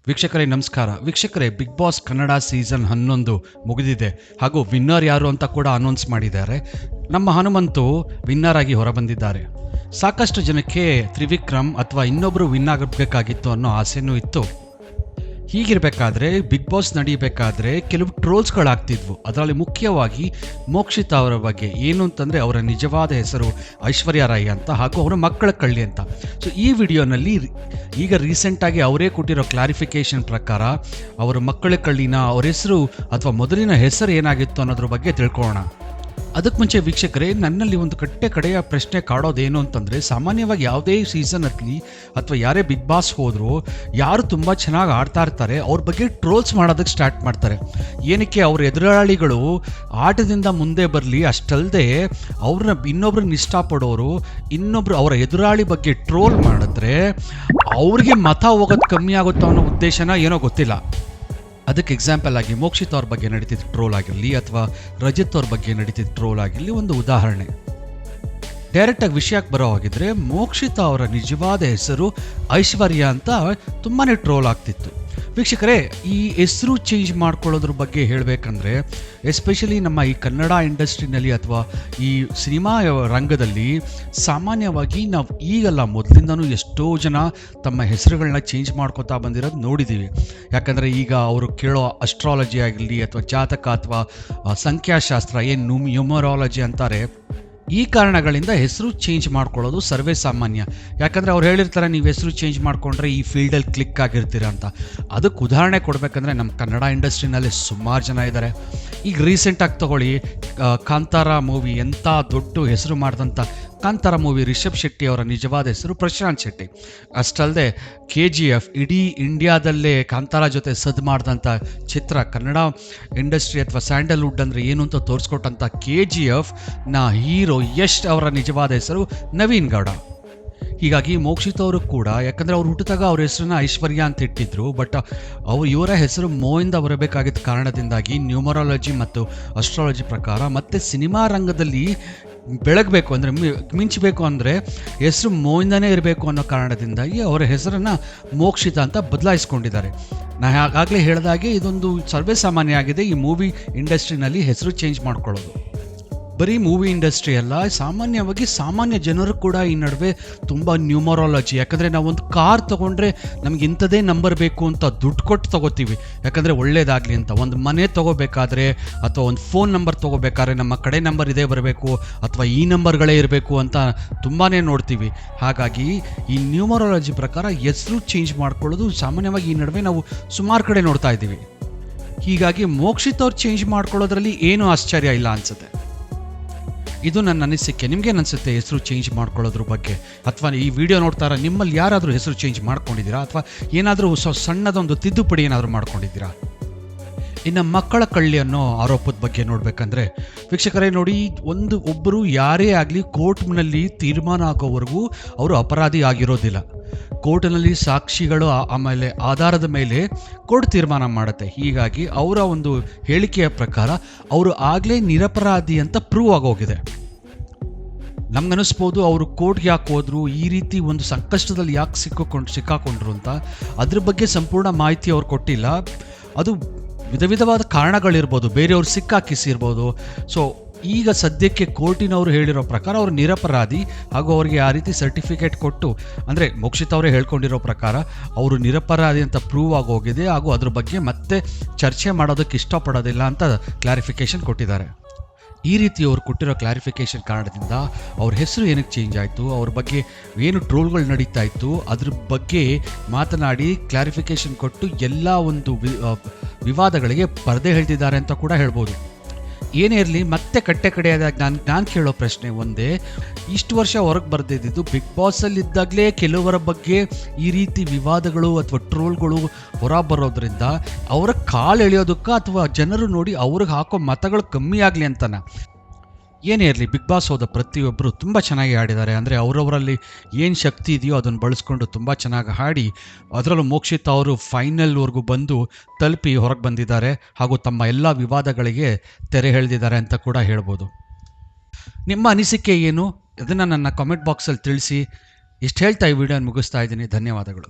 ವೀಕ್ಷಕರೇ ನಮಸ್ಕಾರ. ವೀಕ್ಷಕರೇ, ಬಿಗ್ ಬಾಸ್ ಕನ್ನಡ ಸೀಸನ್ 11 ಮುಗಿದಿದೆ ಹಾಗೂ ವಿನ್ನರ್ ಯಾರು ಅಂತ ಕೂಡ ಅನೌನ್ಸ್ ಮಾಡಿದ್ದಾರೆ. ನಮ್ಮ ಹನುಮಂತು ವಿನ್ನರ್ ಆಗಿ ಹೊರಬಂದಿದ್ದಾರೆ. ಸಾಕಷ್ಟು ಜನಕ್ಕೆ ತ್ರಿವಿಕ್ರಮ್ ಅಥವಾ ಇನ್ನೊಬ್ಬರು ವಿನ್ ಆಗಬೇಕಾಗಿತ್ತು ಅನ್ನೋ ಆಸೆನೂ ಇತ್ತು. ಹೀಗಿರಬೇಕಾದ್ರೆ ಬಿಗ್ ಬಾಸ್ ನಡೀಬೇಕಾದ್ರೆ ಕೆಲವು ಟ್ರೋಲ್ಸ್ಗಳಾಗ್ತಿದ್ವು. ಅದರಲ್ಲಿ ಮುಖ್ಯವಾಗಿ ಮೋಕ್ಷಿತಾ ಅವರ ಬಗ್ಗೆ. ಏನು ಅಂತಂದರೆ, ಅವರ ನಿಜವಾದ ಹೆಸರು ಐಶ್ವರ್ಯ ರಾಯ್ ಅಂತ ಹಾಗೂ ಅವರ ಮಕ್ಕಳ ಕಳ್ಳಿ ಅಂತ. ಸೊ ಈ ವಿಡಿಯೋನಲ್ಲಿ ಈಗ ರೀಸೆಂಟಾಗಿ ಅವರೇ ಕೊಟ್ಟಿರೋ ಕ್ಲಾರಿಫಿಕೇಷನ್ ಪ್ರಕಾರ ಅವರ ಮಕ್ಕಳ ಕಳ್ಳಿನ ಅವ್ರ ಹೆಸರು ಅಥವಾ ಮೊದಲಿನ ಹೆಸರು ಏನಾಗಿತ್ತು ಅನ್ನೋದ್ರ ಬಗ್ಗೆ ತಿಳ್ಕೊಳ್ಳೋಣ. ಅದಕ್ಕೆ ಮುಂಚೆ ವೀಕ್ಷಕರೇ, ನನ್ನಲ್ಲಿ ಒಂದು ಕಡೆಯ ಪ್ರಶ್ನೆ ಕಾಡೋದೇನು ಅಂತಂದರೆ, ಸಾಮಾನ್ಯವಾಗಿ ಯಾವುದೇ ಸೀಸನಲ್ಲಿ ಅಥವಾ ಯಾರೇ ಬಿಗ್ ಬಾಸ್ ಹೋದರೂ ಯಾರು ತುಂಬ ಚೆನ್ನಾಗಿ ಆಡ್ತಾ ಇರ್ತಾರೆ ಅವ್ರ ಬಗ್ಗೆ ಟ್ರೋಲ್ಸ್ ಮಾಡೋದಕ್ಕೆ ಸ್ಟಾರ್ಟ್ ಮಾಡ್ತಾರೆ. ಏನಕ್ಕೆ? ಅವ್ರ ಎದುರಾಳಿಗಳು ಆಟದಿಂದ ಮುಂದೆ ಬರಲಿ, ಅಷ್ಟಲ್ಲದೆ ಅವ್ರನ್ನ ಇನ್ನೊಬ್ರನ್ನ ಇಷ್ಟಪಡೋರು ಇನ್ನೊಬ್ರು ಅವರ ಎದುರಾಳಿ ಬಗ್ಗೆ ಟ್ರೋಲ್ ಮಾಡಿದ್ರೆ ಅವ್ರಿಗೆ ಮತ ಹೋಗೋದು ಕಮ್ಮಿ ಆಗುತ್ತೋ ಅನ್ನೋ ಉದ್ದೇಶನ ಏನೋ ಗೊತ್ತಿಲ್ಲ. ಅದಕ್ಕೆ ಎಕ್ಸಾಂಪಲ್ ಆಗಿ ಮೋಕ್ಷಿತ್ ಅವ್ರ ಬಗ್ಗೆ ನಡೀತಿದ್ದ ಟ್ರೋಲ್ ಆಗಿರಲಿ ಅಥವಾ ರಜತ್ ಅವ್ರ ಬಗ್ಗೆ ನಡೀತಿದ್ದ ಟ್ರೋಲ್ ಆಗಿರಲಿ ಒಂದು ಉದಾಹರಣೆ. ಡೈರೆಕ್ಟಾಗಿ ವಿಷಯಕ್ಕೆ ಬರೋ ಹಾಗಿದ್ರೆ, ಮೋಕ್ಷಿತಾ ಅವರ ನಿಜವಾದ ಹೆಸರು ಐಶ್ವರ್ಯ ಅಂತ ತುಂಬಾ ಟ್ರೋಲ್ ಆಗ್ತಿತ್ತು. ವೀಕ್ಷಕರೇ, ಈ ಹೆಸರು ಚೇಂಜ್ ಮಾಡ್ಕೊಳ್ಳೋದ್ರ ಬಗ್ಗೆ ಹೇಳಬೇಕಂದ್ರೆ, ಎಸ್ಪೆಷಲಿ ನಮ್ಮ ಈ ಕನ್ನಡ ಇಂಡಸ್ಟ್ರಿನಲ್ಲಿ ಅಥವಾ ಈ ಸಿನಿಮಾ ರಂಗದಲ್ಲಿ ಸಾಮಾನ್ಯವಾಗಿ ನಾವು ಈಗಲ್ಲ ಮೊದಲಿಂದನೂ ಎಷ್ಟೋ ಜನ ತಮ್ಮ ಹೆಸರುಗಳನ್ನ ಚೇಂಜ್ ಮಾಡ್ಕೋತಾ ಬಂದಿರೋದು ನೋಡಿದ್ದೀವಿ. ಯಾಕಂದರೆ ಈಗ ಅವರು ಕೇಳೋ ಅಸ್ಟ್ರಾಲಜಿ ಆಗಿರಲಿ ಅಥವಾ ಜಾತಕ ಅಥವಾ ಸಂಖ್ಯಾಶಾಸ್ತ್ರ, ಏನು ನ್ಯೂಮರಾಲಜಿ ಅಂತಾರೆ, ಈ ಕಾರಣಗಳಿಂದ ಹೆಸರು ಚೇಂಜ್ ಮಾಡ್ಕೊಳ್ಳೋದು ಸರ್ವೇ ಸಾಮಾನ್ಯ. ಯಾಕಂದರೆ ಅವ್ರು ಹೇಳಿರ್ತಾರೆ, ನೀವು ಹೆಸರು ಚೇಂಜ್ ಮಾಡಿಕೊಂಡ್ರೆ ಈ ಫೀಲ್ಡಲ್ಲಿ ಕ್ಲಿಕ್ ಆಗಿರ್ತೀರ ಅಂತ. ಅದಕ್ಕೆ ಉದಾಹರಣೆ ಕೊಡಬೇಕಂದ್ರೆ, ನಮ್ಮ ಕನ್ನಡ ಇಂಡಸ್ಟ್ರಿನಲ್ಲಿ ಸುಮಾರು ಜನ ಇದ್ದಾರೆ. ಈಗ ರೀಸೆಂಟಾಗಿ ತಗೊಳ್ಳಿ, ಕಾಂತಾರ ಮೂವಿ, ಎಂಥ ದೊಡ್ಡ ಹೆಸರು ಮಾಡಿದಂಥ ಕಾಂತಾರ ಮೂವಿ, ರಿಷಬ್ ಶೆಟ್ಟಿ ಅವರ ನಿಜವಾದ ಹೆಸರು ಪ್ರಶಾಂತ್ ಶೆಟ್ಟಿ. ಅಷ್ಟಲ್ಲದೆ KGF ಇಡೀ ಇಂಡಿಯಾದಲ್ಲೇ ಕಾಂತಾರ ಜೊತೆ ಸದ್ ಮಾಡಿದಂಥ ಚಿತ್ರ. ಕನ್ನಡ ಇಂಡಸ್ಟ್ರಿ ಅಥವಾ ಸ್ಯಾಂಡಲ್ವುಡ್ ಅಂದರೆ ಏನು ಅಂತ ತೋರಿಸ್ಕೊಟ್ಟಂಥ KGF ನ ಹೀರೋ ಯಶ್ ಅವರ ನಿಜವಾದ ಹೆಸರು ನವೀನ್ ಗೌಡ. ಹೀಗಾಗಿ ಮೋಕ್ಷಿತ್ ಅವರು ಕೂಡ, ಯಾಕಂದರೆ ಅವ್ರು ಹುಟ್ಟಿದಾಗ ಅವ್ರ ಹೆಸರನ್ನ ಐಶ್ವರ್ಯ ಅಂತ ಇಟ್ಟಿದ್ರು, ಬಟ್ ಇವರ ಹೆಸರು ಮೋಯಿಂದ ಬರಬೇಕಾಗಿದ್ದ ಕಾರಣದಿಂದಾಗಿ ನ್ಯೂಮರಾಲಜಿ ಮತ್ತು ಅಸ್ಟ್ರಾಲಜಿ ಪ್ರಕಾರ ಮತ್ತೆ ಸಿನಿಮಾ ರಂಗದಲ್ಲಿ ಬೆಳಗಬೇಕು ಅಂದರೆ, ಮಿಂಚಬೇಕು ಅಂದರೆ ಹೆಸರು ಮೋಯಿಂದನೇ ಇರಬೇಕು ಅನ್ನೋ ಕಾರಣದಿಂದಾಗಿ ಅವರ ಹೆಸರನ್ನು ಮೋಕ್ಷಿತ ಅಂತ ಬದಲಾಯಿಸ್ಕೊಂಡಿದ್ದಾರೆ. ನಾನು ಆಗಾಗಲೇ ಹೇಳಿದಾಗೆ ಇದೊಂದು ಸರ್ವೇ ಸಾಮಾನ್ಯ ಆಗಿದೆ ಈ ಮೂವಿ ಇಂಡಸ್ಟ್ರಿನಲ್ಲಿ ಹೆಸರು ಚೇಂಜ್ ಮಾಡ್ಕೊಳ್ಳೋದು. ಬರೀ ಮೂವಿ ಇಂಡಸ್ಟ್ರಿ ಅಲ್ಲ, ಸಾಮಾನ್ಯವಾಗಿ ಸಾಮಾನ್ಯ ಜನರು ಕೂಡ ಈ ನಡುವೆ ತುಂಬ ನ್ಯೂಮರಾಲಜಿ. ಯಾಕಂದರೆ ನಾವೊಂದು ಕಾರ್ ತೊಗೊಂಡ್ರೆ ನಮ್ಗೆ ಇಂಥದೇ ನಂಬರ್ ಬೇಕು ಅಂತ ದುಡ್ಡು ಕೊಟ್ಟು ತೊಗೋತೀವಿ, ಯಾಕಂದರೆ ಒಳ್ಳೇದಾಗಲಿ ಅಂತ. ಒಂದು ಮನೆ ತೊಗೋಬೇಕಾದ್ರೆ ಅಥವಾ ಒಂದು ಫೋನ್ ನಂಬರ್ ತೊಗೋಬೇಕಾದ್ರೆ ನಮ್ಮ ಕಡೆ ನಂಬರ್ ಇದೇ ಬರಬೇಕು ಅಥವಾ ಈ ನಂಬರ್ಗಳೇ ಇರಬೇಕು ಅಂತ ತುಂಬಾ ನೋಡ್ತೀವಿ. ಹಾಗಾಗಿ ಈ ನ್ಯೂಮರಾಲಜಿ ಪ್ರಕಾರ ಹೆಸರು ಚೇಂಜ್ ಮಾಡ್ಕೊಳ್ಳೋದು ಸಾಮಾನ್ಯವಾಗಿ ಈ ನಡುವೆ ನಾವು ಸುಮಾರು ಕಡೆ ನೋಡ್ತಾ ಇದ್ದೀವಿ. ಹೀಗಾಗಿ ಮೋಕ್ಷಿತ್ ಅವ್ರು ಚೇಂಜ್ ಮಾಡ್ಕೊಳ್ಳೋದ್ರಲ್ಲಿ ಏನೂ ಆಶ್ಚರ್ಯ ಇಲ್ಲ ಅನಿಸುತ್ತೆ. ಇದು ನನ್ನ ಅನಿಸಿಕೆ. ನಿಮ್ಗೇನು ಅನಿಸುತ್ತೆ ಹೆಸರು ಚೇಂಜ್ ಮಾಡ್ಕೊಳ್ಳೋದ್ರ ಬಗ್ಗೆ? ಅಥವಾ ಈ ವಿಡಿಯೋ ನೋಡ್ತಾರ ನಿಮ್ಮಲ್ಲಿ ಯಾರಾದರೂ ಹೆಸರು ಚೇಂಜ್ ಮಾಡ್ಕೊಂಡಿದ್ದೀರಾ ಅಥವಾ ಏನಾದರೂ ಸಣ್ಣದೊಂದು ತಿದ್ದುಪಡಿ ಏನಾದರೂ ಮಾಡ್ಕೊಂಡಿದ್ದೀರಾ? ಇನ್ನು ಮಕ್ಕಳ ಕಳ್ಳಿ ಅನ್ನೋ ಆರೋಪದ ಬಗ್ಗೆ ನೋಡಬೇಕಂದ್ರೆ, ವೀಕ್ಷಕರೇ ನೋಡಿ, ಒಬ್ಬರು ಯಾರೇ ಆಗಲಿ ಕೋರ್ಟ್ನಲ್ಲಿ ತೀರ್ಮಾನ ಆಗೋವರೆಗೂ ಅವರು ಅಪರಾಧಿ ಆಗಿರೋದಿಲ್ಲ. ಕೋರ್ಟ್ನಲ್ಲಿ ಸಾಕ್ಷಿಗಳು ಆಮೇಲೆ ಆಧಾರದ ಮೇಲೆ ಕೋರ್ಟ್ ತೀರ್ಮಾನ ಮಾಡುತ್ತೆ. ಹೀಗಾಗಿ ಅವರ ಒಂದು ಹೇಳಿಕೆಯ ಪ್ರಕಾರ ಅವರು ಆಗಲೇ ನಿರಪರಾಧಿ ಅಂತ ಪ್ರೂವ್ ಆಗೋಗಿದೆ. ನಮ್ಗನ್ನಿಸ್ಬೋದು ಅವರು ಕೋರ್ಟ್ಗೆ ಯಾಕೆ ಹೋದ್ರು, ಈ ರೀತಿ ಒಂದು ಸಂಕಷ್ಟದಲ್ಲಿ ಯಾಕೆ ಸಿಕ್ಕಾಕೊಂಡ್ರು ಅಂತ. ಅದ್ರ ಬಗ್ಗೆ ಸಂಪೂರ್ಣ ಮಾಹಿತಿ ಅವ್ರು ಕೊಟ್ಟಿಲ್ಲ. ಅದು ವಿಧವಾದ ಕಾರಣಗಳಿರ್ಬೋದು, ಬೇರೆಯವ್ರು ಸಿಕ್ಕಾಕಿಸಿರ್ಬೋದು. ಸೊ ಈಗ ಸದ್ಯಕ್ಕೆ ಕೋರ್ಟಿನವರು ಹೇಳಿರೋ ಪ್ರಕಾರ ಅವರು ನಿರಪರಾಧಿ ಹಾಗೂ ಅವರಿಗೆ ಆ ರೀತಿ ಸರ್ಟಿಫಿಕೇಟ್ ಕೊಟ್ಟು, ಅಂದರೆ ಮೋಕ್ಷಿತ್ ಅವರೇ ಹೇಳ್ಕೊಂಡಿರೋ ಪ್ರಕಾರ ಅವರು ನಿರಪರಾಧಿ ಅಂತ ಪ್ರೂವ್ ಆಗೋಗಿದೆ ಹಾಗೂ ಅದ್ರ ಬಗ್ಗೆ ಮತ್ತೆ ಚರ್ಚೆ ಮಾಡೋದಕ್ಕೆ ಇಷ್ಟಪಡೋದಿಲ್ಲ ಅಂತ ಕ್ಲಾರಿಫಿಕೇಷನ್ ಕೊಟ್ಟಿದ್ದಾರೆ. ಈ ರೀತಿ ಅವ್ರು ಕೊಟ್ಟಿರೋ ಕ್ಲಾರಿಫಿಕೇಷನ್ ಕಾರಣದಿಂದ ಅವ್ರ ಹೆಸರು ಏನಕ್ಕೆ ಚೇಂಜ್ ಆಯಿತು, ಅವ್ರ ಬಗ್ಗೆ ಏನು ಟ್ರೋಲ್ಗಳು ನಡೀತಾ ಇತ್ತು ಅದ್ರ ಬಗ್ಗೆ ಮಾತನಾಡಿ ಕ್ಲಾರಿಫಿಕೇಷನ್ ಕೊಟ್ಟು ಎಲ್ಲ ಒಂದು ವಿವಾದಗಳಿಗೆ ಪರದೆ ಹೇಳ್ತಿದ್ದಾರೆ ಅಂತ ಕೂಡ ಹೇಳ್ಬೋದು. ಏನೇ ಇರಲಿ, ಮತ್ತೆ ಕಡೆಯಾದಾಗ ನಾನು ಕೇಳೋ ಪ್ರಶ್ನೆ ಒಂದೇ. ಇಷ್ಟು ವರ್ಷ ಹೊರಗೆ ಬರ್ದಿದ್ದು ಬಿಗ್ ಬಾಸಲ್ಲಿದ್ದಾಗಲೇ ಕೆಲವರ ಬಗ್ಗೆ ಈ ರೀತಿ ವಿವಾದಗಳು ಅಥವಾ ಟ್ರೋಲ್ಗಳು ಹೊರ ಬರೋದ್ರಿಂದ ಅವರ ಕಾಲು ಎಳೆಯೋದಕ್ಕೆ ಅಥವಾ ಜನರು ನೋಡಿ ಅವ್ರಿಗೆ ಹಾಕೋ ಮತಗಳು ಕಮ್ಮಿ ಆಗಲಿ ಅಂತನ. ಏನೇ ಇರಲಿ, ಬಿಗ್ ಬಾಸ್ ಹೋದ ಪ್ರತಿಯೊಬ್ಬರು ತುಂಬ ಚೆನ್ನಾಗಿ ಆಡಿದ್ದಾರೆ. ಅಂದರೆ ಅವರವರಲ್ಲಿ ಏನು ಶಕ್ತಿ ಇದೆಯೋ ಅದನ್ನು ಬಳಸ್ಕೊಂಡು ತುಂಬ ಚೆನ್ನಾಗಿ ಹಾಡಿ, ಅದರಲ್ಲೂ ಮೋಕ್ಷಿತ್ ಅವರು ಫೈನಲ್ವರೆಗೂ ಬಂದು ತಲುಪಿ ಹೊರಗೆ ಬಂದಿದ್ದಾರೆ ಹಾಗೂ ತಮ್ಮ ಎಲ್ಲ ವಿವಾದಗಳಿಗೆ ತೆರೆ ಎಳೆದಿದ್ದಾರೆ ಅಂತ ಕೂಡ ಹೇಳ್ಬೋದು. ನಿಮ್ಮ ಅನಿಸಿಕೆ ಏನು? ಅದನ್ನು ನನ್ನ ಕಾಮೆಂಟ್ ಬಾಕ್ಸಲ್ಲಿ ತಿಳಿಸಿ. ಇಷ್ಟು ಹೇಳ್ತಾ ಈ ವಿಡಿಯೋನ ಮುಗಿಸ್ತಾ ಇದ್ದೀನಿ. ಧನ್ಯವಾದಗಳು.